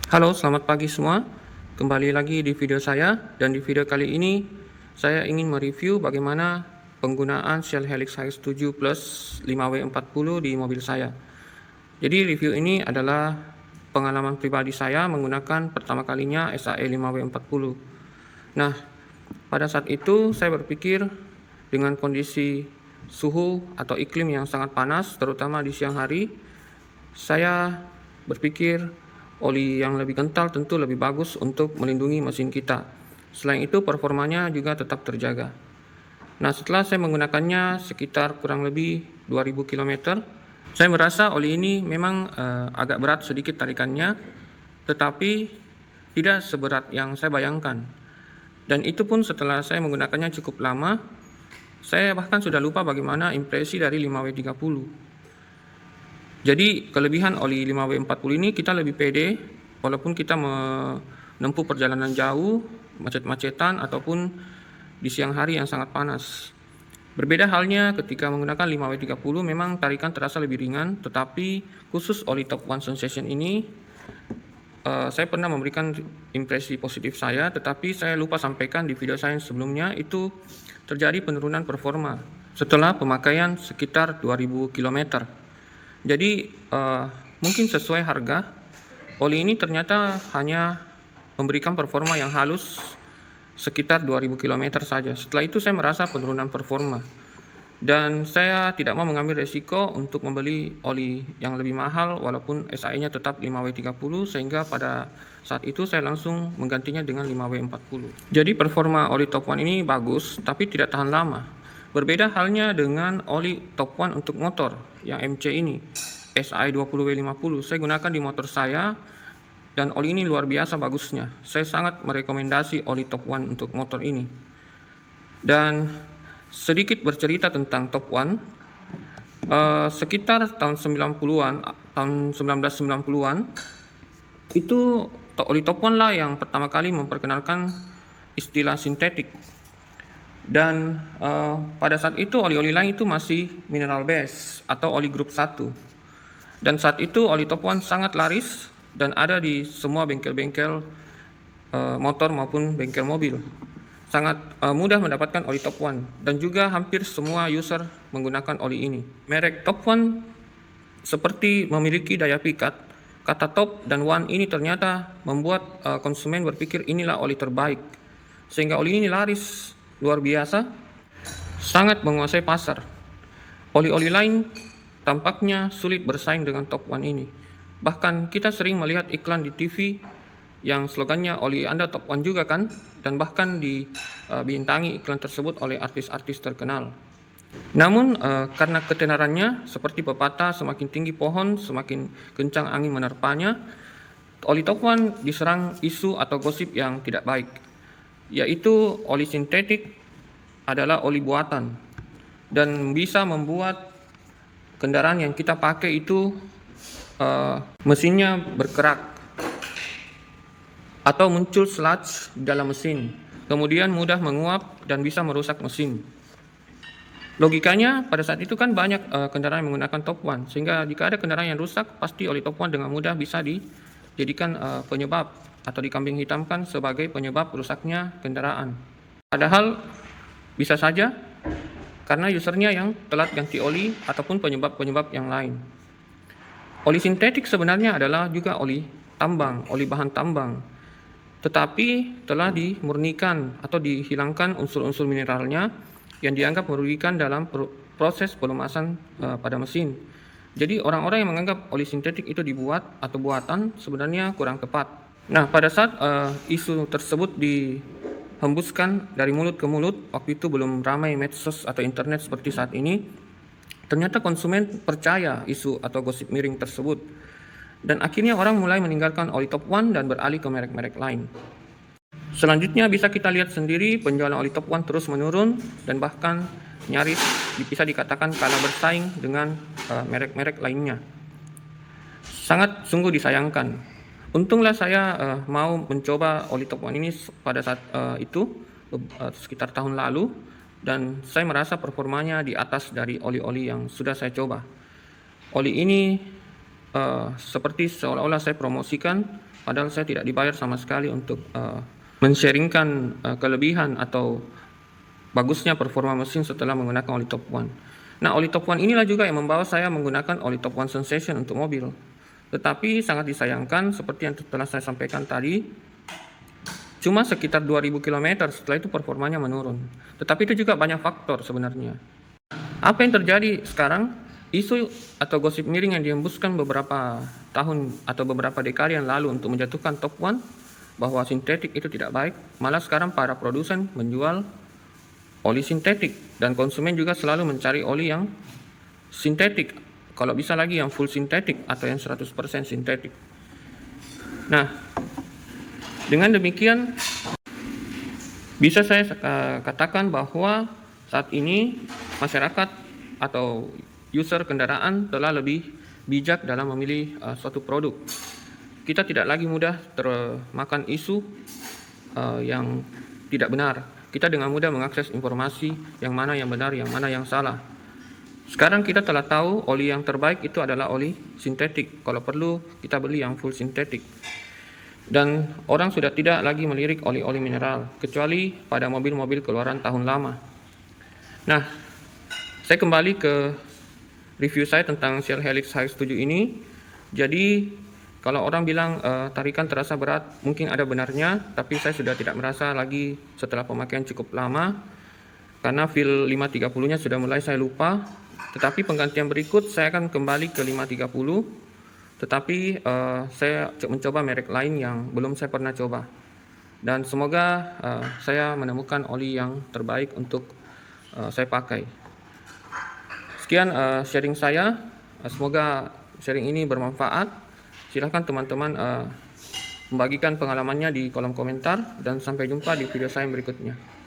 Halo, selamat pagi semua. Kembali lagi di video saya, dan di video kali ini saya ingin mereview bagaimana penggunaan Shell Helix HS7 Plus 5W40 di mobil saya. Jadi review ini adalah pengalaman pribadi saya menggunakan pertama kalinya SAE 5W40. Nah, pada saat itu saya berpikir dengan kondisi suhu atau iklim yang sangat panas, terutama di siang hari, saya berpikir oli yang lebih kental tentu lebih bagus untuk melindungi mesin kita. Selain itu, performanya juga tetap terjaga. Nah, setelah saya menggunakannya sekitar kurang lebih 2000 km, saya merasa oli ini memang agak berat sedikit tarikannya, tetapi tidak seberat yang saya bayangkan. Dan itu pun setelah saya menggunakannya cukup lama, saya bahkan sudah lupa bagaimana impresi dari 5W30. Jadi kelebihan oli 5W40 ini, kita lebih pede walaupun kita menempuh perjalanan jauh, macet-macetan, ataupun di siang hari yang sangat panas. Berbeda halnya ketika menggunakan 5W30, memang tarikan terasa lebih ringan, tetapi khusus oli Top One Sensation ini, saya pernah memberikan impresi positif saya, tetapi saya lupa sampaikan di video saya sebelumnya, itu terjadi penurunan performa setelah pemakaian sekitar 2000 km. Jadi mungkin sesuai harga, oli ini ternyata hanya memberikan performa yang halus sekitar 2000 km saja. Setelah itu saya merasa penurunan performa, dan saya tidak mau mengambil resiko untuk membeli oli yang lebih mahal walaupun SAE-nya tetap 5W30, sehingga pada saat itu saya langsung menggantinya dengan 5W40. Jadi performa oli Top One ini bagus, tapi tidak tahan lama. Berbeda halnya dengan oli Top One untuk motor yang MC ini, SAE 20W50. Saya gunakan di motor saya, dan oli ini luar biasa bagusnya. Saya sangat merekomendasi oli Top One untuk motor ini. Dan sedikit bercerita tentang Top One, sekitar tahun 90-an, tahun 1990-an, itu oli Top One lah yang pertama kali memperkenalkan istilah sintetik. Dan pada saat itu oli-oli lain itu masih mineral base atau oli grup 1. Dan saat itu oli Top One sangat laris dan ada di semua bengkel-bengkel motor maupun bengkel mobil. Sangat mudah mendapatkan oli Top One, dan juga hampir semua user menggunakan oli ini. Merek Top One seperti memiliki daya pikat. Kata Top dan One ini ternyata membuat konsumen berpikir inilah oli terbaik, sehingga oli ini laris luar biasa, sangat menguasai pasar. Oli-oli lain tampaknya sulit bersaing dengan Top One ini. Bahkan kita sering melihat iklan di TV yang slogannya oli Anda Top One juga kan, dan bahkan dibintangi iklan tersebut oleh artis-artis terkenal. Namun karena ketenarannya, seperti pepatah, semakin tinggi pohon semakin kencang angin menerpanya, oli Top One diserang isu atau gosip yang tidak baik, yaitu oli sintetik adalah oli buatan dan bisa membuat kendaraan yang kita pakai itu mesinnya berkerak atau muncul sludge di dalam mesin, kemudian mudah menguap dan bisa merusak mesin. Logikanya pada saat itu kan banyak kendaraan yang menggunakan Top One, sehingga jika ada kendaraan yang rusak, pasti oli Top One dengan mudah bisa dijadikan penyebab atau dikambing hitamkan sebagai penyebab rusaknya kendaraan. Padahal bisa saja karena usernya yang telat ganti oli ataupun penyebab-penyebab yang lain. Oli sintetik sebenarnya adalah juga oli tambang, oli bahan tambang, tetapi telah dimurnikan atau dihilangkan unsur-unsur mineralnya yang dianggap merugikan dalam proses pelumasan pada mesin. Jadi orang-orang yang menganggap oli sintetik itu dibuat atau buatan sebenarnya kurang tepat. Nah, pada saat isu tersebut dihembuskan dari mulut ke mulut, waktu itu belum ramai medsos atau internet seperti saat ini, ternyata konsumen percaya isu atau gosip miring tersebut. Dan akhirnya orang mulai meninggalkan oli Top One dan beralih ke merek-merek lain. Selanjutnya bisa kita lihat sendiri, penjualan oli Top One terus menurun dan bahkan nyaris bisa dikatakan kalah bersaing dengan merek-merek lainnya. Sangat sungguh disayangkan. Untunglah saya mau mencoba oli Top One ini pada saat itu sekitar tahun lalu, dan saya merasa performanya di atas dari oli-oli yang sudah saya coba. Oli ini seperti seolah-olah saya promosikan, padahal saya tidak dibayar sama sekali untuk men-sharingkan kelebihan atau bagusnya performa mesin setelah menggunakan oli top one. Nah, oli top one inilah juga yang membawa saya menggunakan oli top one sensation untuk mobil. Tetapi sangat disayangkan, seperti yang telah saya sampaikan tadi, cuma sekitar 2000 km setelah itu performanya menurun. Tetapi itu juga banyak faktor sebenarnya. Apa yang terjadi sekarang? Isu atau gosip miring yang dihembuskan beberapa tahun atau beberapa dekade yang lalu untuk menjatuhkan top one bahwa sintetik itu tidak baik, malah sekarang para produsen menjual oli sintetik dan konsumen juga selalu mencari oli yang sintetik, kalau bisa lagi yang full sintetik atau yang 100% sintetik. Nah, dengan demikian bisa saya katakan bahwa saat ini masyarakat atau user kendaraan telah lebih bijak dalam memilih suatu produk. Kita tidak lagi mudah termakan isu yang tidak benar. Kita dengan mudah mengakses informasi yang mana yang benar, yang mana yang salah. Sekarang kita telah tahu oli yang terbaik itu adalah oli sintetik. Kalau perlu kita beli yang full sintetik. Dan orang sudah tidak lagi melirik oli-oli mineral, kecuali pada mobil-mobil keluaran tahun lama. Nah, saya kembali ke review saya tentang Shell Helix HX7 ini. Jadi, kalau orang bilang tarikan terasa berat, mungkin ada benarnya, tapi saya sudah tidak merasa lagi setelah pemakaian cukup lama, karena feel 530-nya sudah mulai saya lupa. Tetapi penggantian berikut saya akan kembali ke 530, tetapi saya mencoba merek lain yang belum saya pernah coba. Dan semoga saya menemukan oli yang terbaik untuk saya pakai. Sekian sharing saya, semoga sharing ini bermanfaat. Silahkan teman-teman membagikan pengalamannya di kolom komentar, dan sampai jumpa di video saya berikutnya.